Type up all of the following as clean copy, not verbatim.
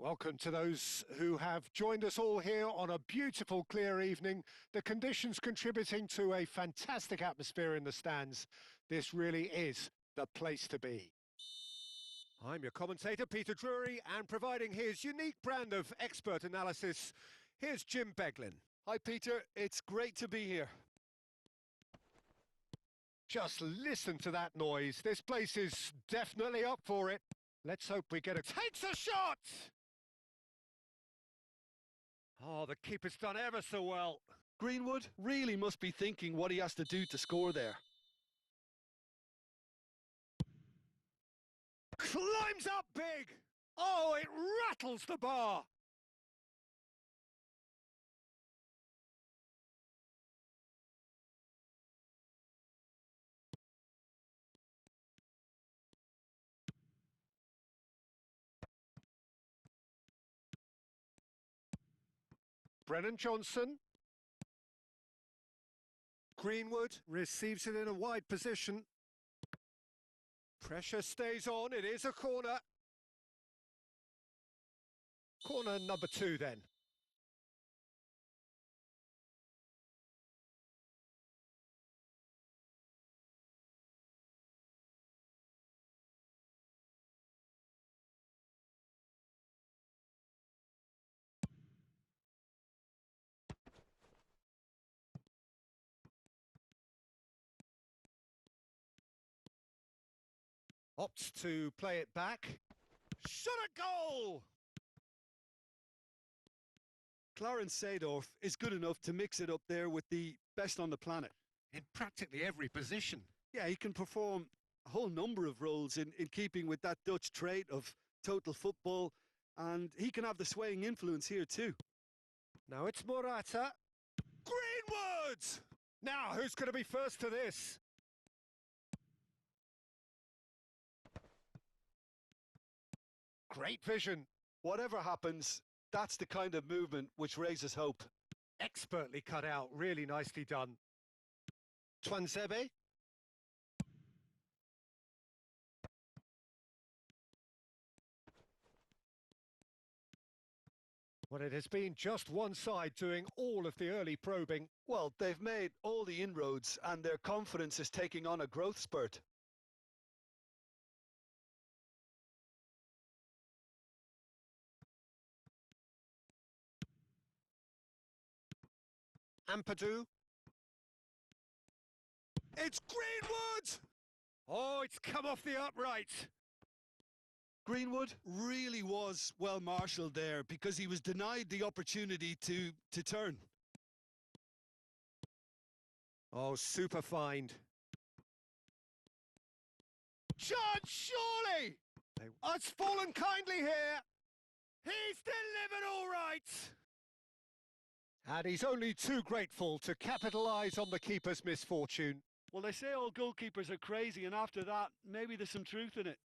Welcome to those who have joined us all here on a beautiful, clear evening. The conditions contributing to a fantastic atmosphere in the stands. This really is the place to be. I'm your commentator, Peter Drury, and providing his unique brand of expert analysis, here's Jim Beglin. Hi, Peter. It's great to be here. Just listen to that noise. This place is definitely up for it. Let's hope we get it. Takes a shot! Oh, the keeper's done ever so well. Greenwood really must be thinking what he has to do to score there. Climbs up big! Oh, it rattles the bar! Brennan Johnson. Greenwood receives it in a wide position. Pressure stays on, it is a corner. Corner number 2 then. Opts to play it back. Shot a goal! Clarence Seedorf is good enough to mix it up there with the best on the planet. In practically every position. Yeah, he can perform a whole number of roles in keeping with that Dutch trait of total football, and he can have the swaying influence here too. Now it's Morata. Greenwood! Now, who's going to be first to this? Great vision. Whatever happens, that's the kind of movement which raises hope. Expertly cut out, really nicely done. Tuanzebe. Well, it has been just one side doing all of the early probing. Well, they've made all the inroads and their confidence is taking on a growth spurt. Ampadu. It's Greenwood! Oh, it's come off the upright. Greenwood really was well marshalled there because he was denied the opportunity to turn. Oh, super find. Chance, surely! Oh, it's fallen kindly here. He's delivered all right. And he's only too grateful to capitalise on the keeper's misfortune. Well, they say all goalkeepers are crazy, and after that, maybe there's some truth in it.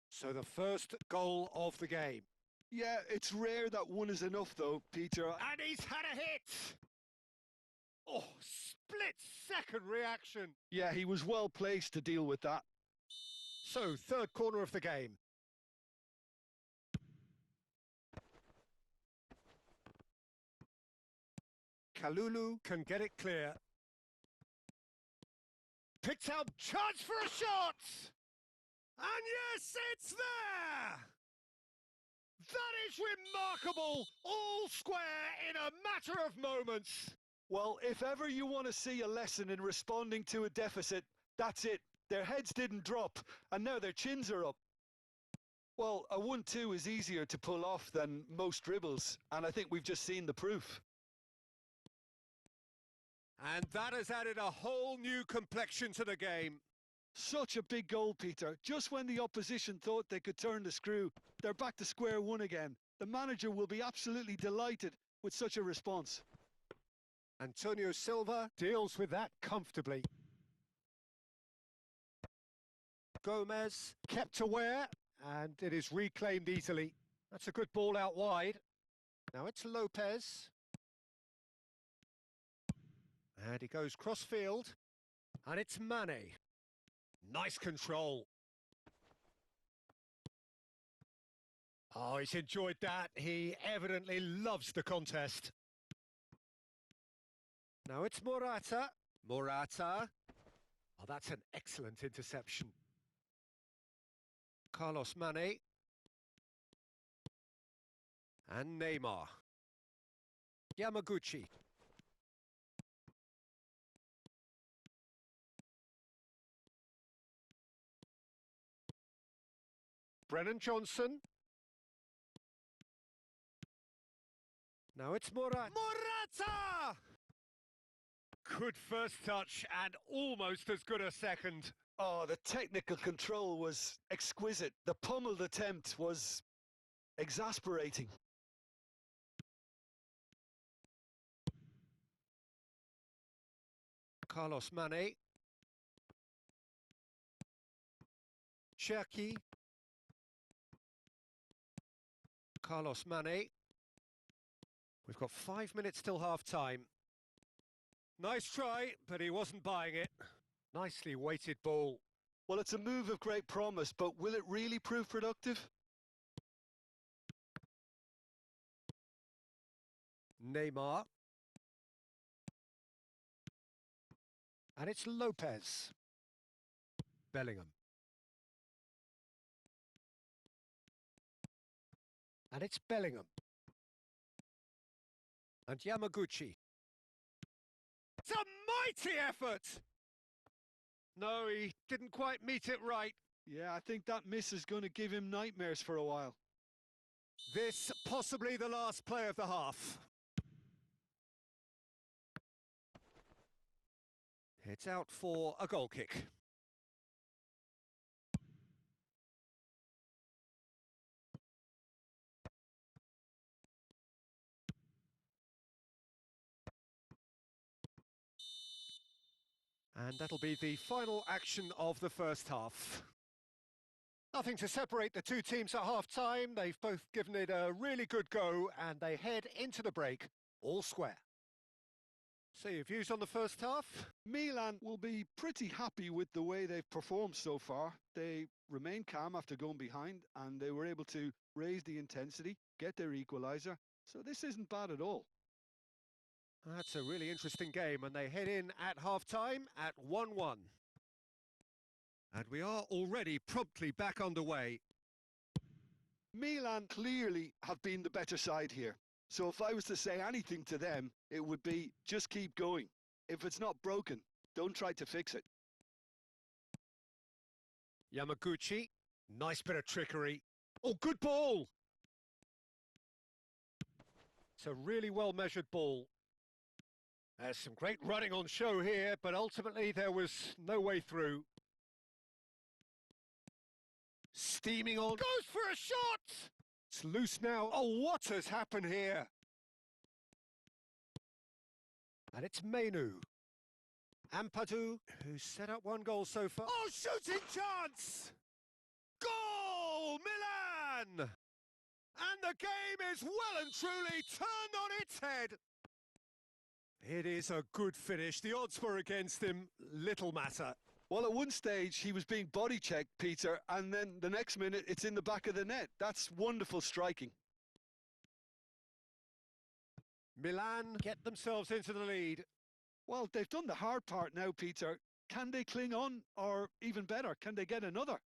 So the first goal of the game. Yeah, it's rare that one is enough, though, Peter. And he's had a hit! Oh, split-second reaction. Yeah, he was well placed to deal with that. So, third corner of the game. Kalulu can get it clear. Picked out, chance for a shot! And yes, it's there! That is remarkable! All square in a matter of moments. Well, if ever you want to see a lesson in responding to a deficit, that's it. Their heads didn't drop, and now their chins are up. Well, a 1-2 is easier to pull off than most dribbles, and I think we've just seen the proof. And that has added a whole new complexion to the game. Such a big goal, Peter. Just when the opposition thought they could turn the screw, they're back to square one again. The manager will be absolutely delighted with such a response. Antonio Silva deals with that comfortably. Gomez kept aware, and it is reclaimed easily. That's a good ball out wide. Now it's Lopez. And he goes cross-field, and it's Mane. Nice control. Oh, he's enjoyed that. He evidently loves the contest. Now it's Morata. Morata. Oh, that's an excellent interception. Carlos Mane. And Neymar. Yamaguchi. Brennan Johnson. Now it's Morata. Morata! Good first touch and almost as good a second. Oh, the technical control was exquisite. The pummeled attempt was exasperating. Carlos Mane. Cherki. Carlos Mane. We've got 5 minutes till half-time. Nice try, but he wasn't buying it. Nicely weighted ball. Well, it's a move of great promise, but will it really prove productive? Neymar. And it's Lopez. Bellingham. And it's Bellingham. And Yamaguchi. It's a mighty effort! No, he didn't quite meet it right. Yeah, I think that miss is going to give him nightmares for a while. This possibly the last play of the half. It's out for a goal kick. And that'll be the final action of the first half. Nothing to separate the two teams at half-time. They've both given it a really good go and they head into the break all square. So your views on the first half? Milan will be pretty happy with the way they've performed so far. They remained calm after going behind and they were able to raise the intensity, get their equaliser. So this isn't bad at all. That's a really interesting game, and they head in at half-time at 1-1. And we are already promptly back underway. Milan clearly have been the better side here. So if I was to say anything to them, it would be just keep going. If it's not broken, don't try to fix it. Yamaguchi, nice bit of trickery. Oh, good ball! It's a really well-measured ball. There's some great running on show here, but ultimately there was no way through. Steaming on. Goes for a shot! It's loose now. Oh, what has happened here? And it's Menu. Ampadu, who's set up one goal so far. Oh, shooting chance! Goal! Milan! And the game is well and truly turned on its head. It is a good finish. The odds were against him. Little matter. Well, at one stage, he was being body checked, Peter, and then the next minute, it's in the back of the net. That's wonderful striking. Milan get themselves into the lead. Well, they've done the hard part now, Peter. Can they cling on, or even better, can they get another?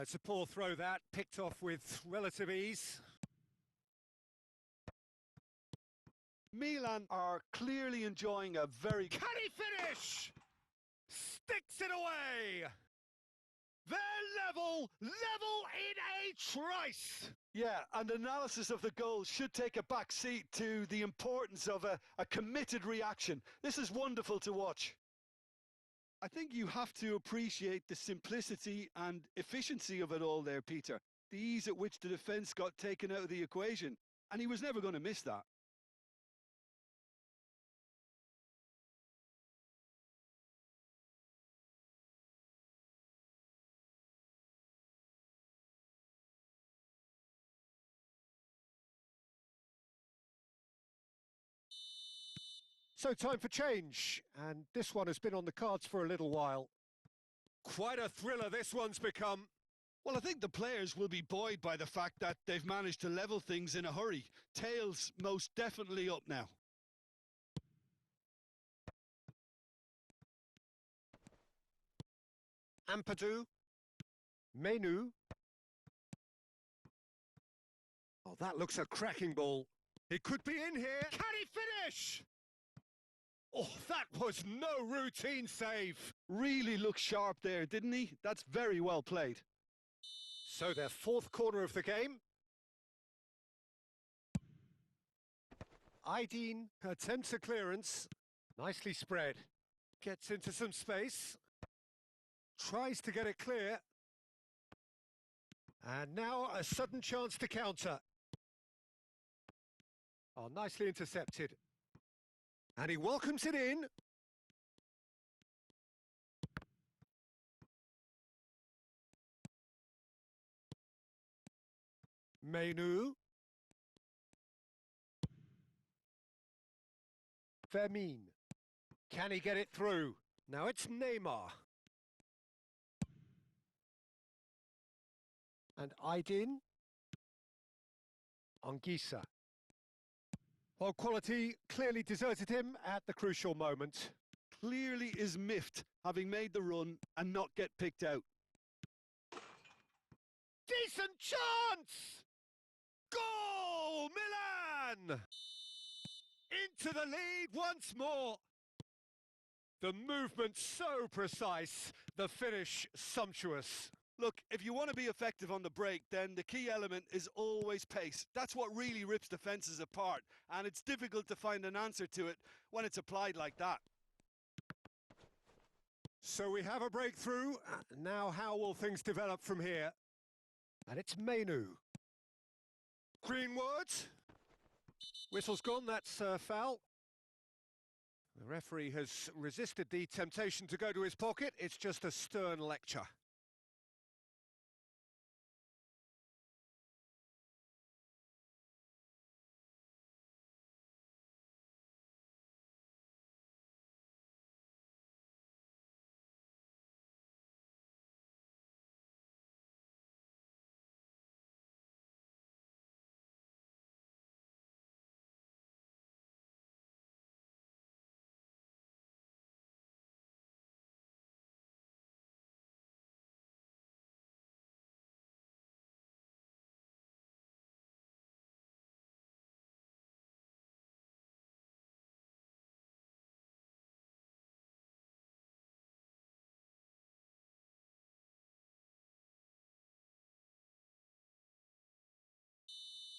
It's a poor throw that, picked off with relative ease. Milan are clearly enjoying a very... Can he finish? Sticks it away! They're level in a trice! Yeah, and analysis of the goal should take a back seat to the importance of a committed reaction. This is wonderful to watch. I think you have to appreciate the simplicity and efficiency of it all there, Peter. The ease at which the defence got taken out of the equation, and he was never going to miss that. So time for change, and this one has been on the cards for a little while. quite a thriller this one's become. Well, I think the players will be buoyed by the fact that they've managed to level things in a hurry. Tails most definitely up now. Ampadu. Menu. Oh, that looks a cracking ball. It could be in here. Can he finish? Oh, that was no routine save. Really looked sharp there, didn't he? That's very well played. So their fourth corner of the game. Aydin attempts a clearance. Nicely spread. Gets into some space. Tries to get it clear. And now a sudden chance to counter. Oh, nicely intercepted. And he welcomes it in. Menu. Fermin. Can he get it through? Now it's Neymar. And Aydin. Anguissa. Well, quality clearly deserted him at the crucial moment. Clearly is miffed, having made the run and not get picked out. Decent chance! Goal! Milan! Into the lead once more. The movement so precise, the finish sumptuous. Look, if you want to be effective on the break, then the key element is always pace. That's what really rips defences apart, and it's difficult to find an answer to it when it's applied like that. So we have a breakthrough. Now how will things develop from here? And it's Menu. Greenwood. Whistle's gone, that's foul. The referee has resisted the temptation to go to his pocket. It's just a stern lecture.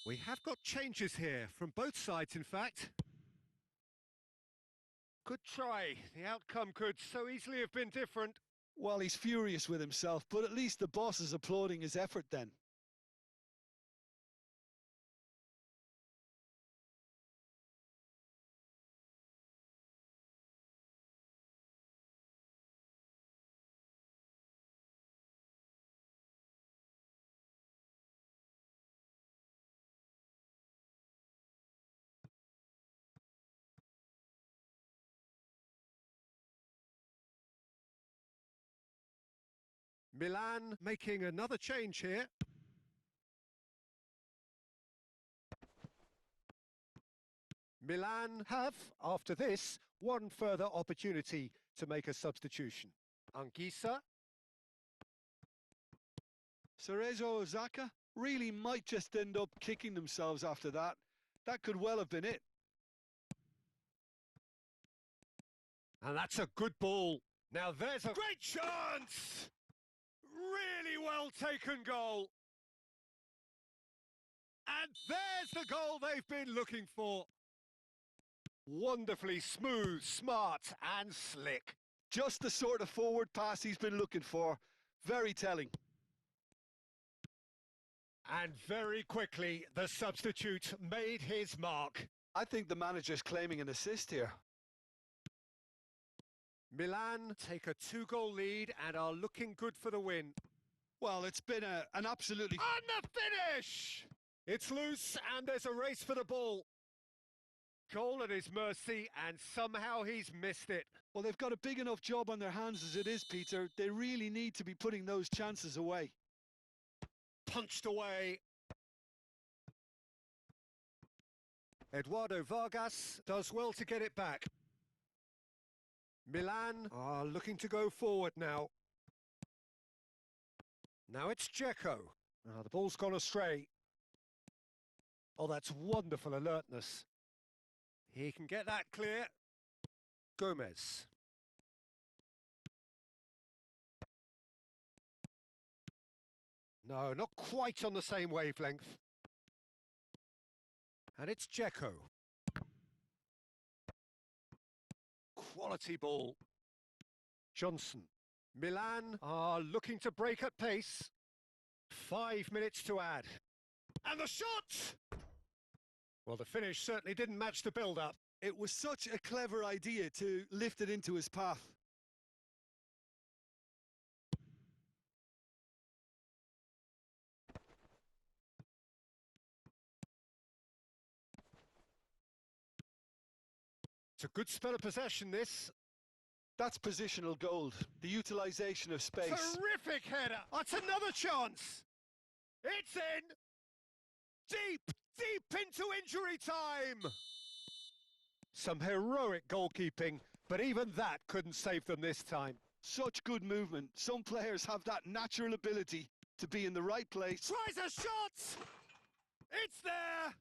We have got changes here, from both sides in fact. Good try. The outcome could so easily have been different. Well, he's furious with himself, but at least the boss is applauding his effort then. Milan making another change here. Milan have, after this, one further opportunity to make a substitution. Anguissa. Cerezo Osaka really might just end up kicking themselves after that. That could well have been it. And that's a good ball. Now there's a great chance! Really well taken goal. And there's the goal they've been looking for. Wonderfully smooth, smart and slick. Just the sort of forward pass he's been looking for. Very telling. And very quickly, the substitute made his mark. I think the manager's claiming an assist here. Milan take a 2-goal lead and are looking good for the win. Well, it's been an absolutely... On the finish! It's loose and there's a race for the ball. Goal at his mercy, and somehow he's missed it. Well, they've got a big enough job on their hands as it is, Peter. They really need to be putting those chances away. Punched away. Eduardo Vargas does well to get it back. Milan are looking to go forward now. Now it's Dzeko. The ball's gone astray. Oh, that's wonderful alertness. He can get that clear. Gomez. No, not quite on the same wavelength. And it's Dzeko. Quality ball. Johnson. Milan are looking to break at pace. 5 minutes to add. And the shot! Well, the finish certainly didn't match the build-up. It was such a clever idea to lift it into his path. It's a good spell of possession, this. That's positional gold, the utilisation of space. Terrific header! That's another chance! It's in! Deep into injury time! Some heroic goalkeeping, but even that couldn't save them this time. Such good movement. Some players have that natural ability to be in the right place. Tries a shot! It's there!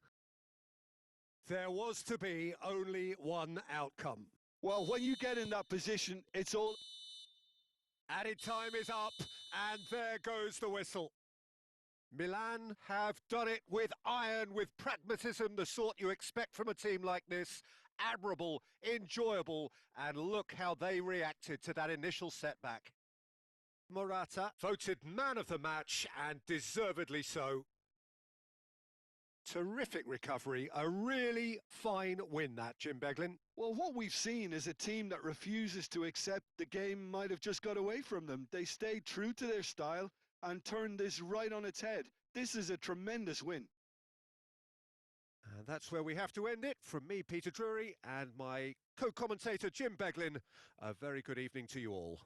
There was to be only one outcome. Well, when you get in that position, it's all... Added time is up, and there goes the whistle. Milan have done it with iron, with pragmatism, the sort you expect from a team like this. Admirable, enjoyable, and look how they reacted to that initial setback. Morata voted man of the match, and deservedly so. Terrific recovery, a really fine win that, Jim Beglin. Well, what we've seen is a team that refuses to accept the game might have just got away from them. They stayed true to their style and turned this right on its head. This is a tremendous win. And that's where we have to end it. From me, Peter Drury, and my co-commentator, Jim Beglin, a very good evening to you all.